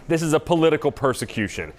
This is a political persecution.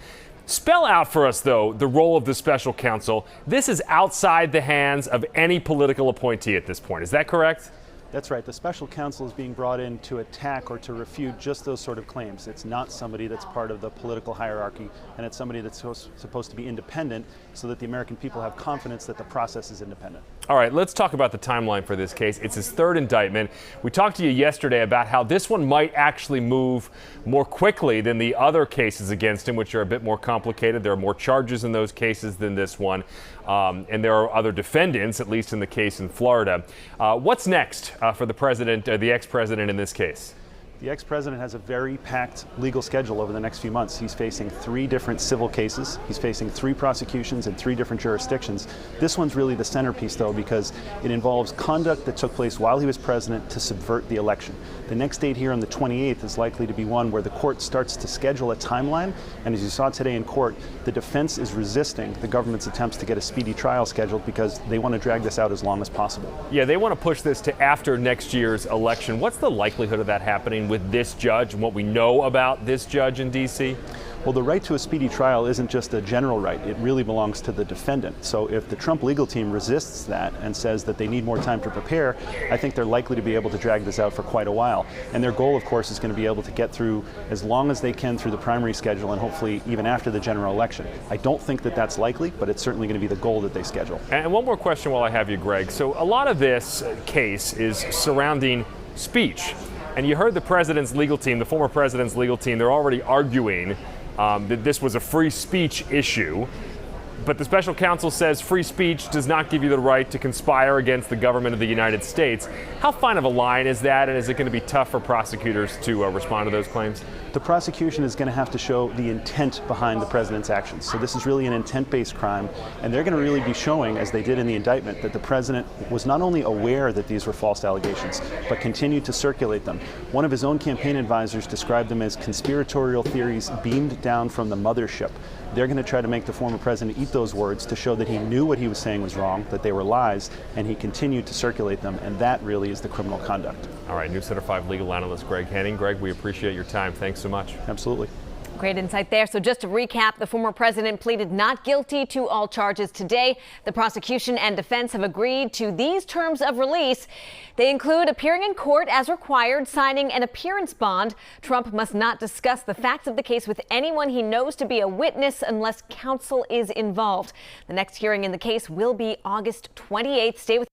Spell out for us, though, the role of the special counsel. This is outside the hands of any political appointee at this point. Is that correct? That's right. The special counsel is being brought in to attack or to refute just those sort of claims. It's not somebody that's part of the political hierarchy, and it's somebody that's supposed to be independent so that the American people have confidence that the process is independent. All right, let's talk about the timeline for this case. It's his third indictment. We talked to you yesterday about how this one might actually move more quickly than the other cases against him, which are a bit more complicated. There are more charges in those cases than this one, and there are other defendants, at least in the case in Florida. What's next for the president, the ex-president in this case? The ex-president has a very packed legal schedule over the next few months. He's facing 3 different civil cases. He's facing 3 prosecutions in 3 different jurisdictions. This one's really the centerpiece, though, because it involves conduct that took place while he was president to subvert the election. The next date here on the 28th is likely to be one where the court starts to schedule a timeline. And as you saw today in court, the defense is resisting the government's attempts to get a speedy trial scheduled because they want to drag this out as long as possible. Yeah, they want to push this to after next year's election. What's the likelihood of that happening with this judge and what we know about this judge in D.C.? Well, the right to a speedy trial isn't just a general right. It really belongs to the defendant. So if the Trump legal team resists that and says that they need more time to prepare, I think they're likely to be able to drag this out for quite a while. And their goal, of course, is going to be able to get through as long as they can through the primary schedule and hopefully even after the general election. I don't think that that's likely, but it's certainly going to be the goal that they schedule. And one more question while I have you, Greg. So a lot of this case is surrounding speech. And you heard the president's legal team, the former president's legal team, they're already arguing that this was a free speech issue. But the special counsel says free speech does not give you the right to conspire against the government of the United States. How fine of a line is that, and is it going to be tough for prosecutors to respond to those claims? The prosecution is going to have to show the intent behind the president's actions. So this is really an intent-based crime, and they're going to really be showing, as they did in the indictment, that the president was not only aware that these were false allegations, but continued to circulate them. One of his own campaign advisors described them as conspiratorial theories beamed down from the mothership. They're going to try to make the former president eat those words to show that he knew what he was saying was wrong, that they were lies, and he continued to circulate them, and that really is the criminal conduct. All right, News Center 5 legal analyst Greg Henning. Greg, we appreciate your time. Thanks so much. Absolutely. Great insight there. So just to recap, the former president pleaded not guilty to all charges today. The prosecution and defense have agreed to these terms of release. They include appearing in court as required, signing an appearance bond. Trump must not discuss the facts of the case with anyone he knows to be a witness unless counsel is involved. The next hearing in the case will be August 28th. Stay with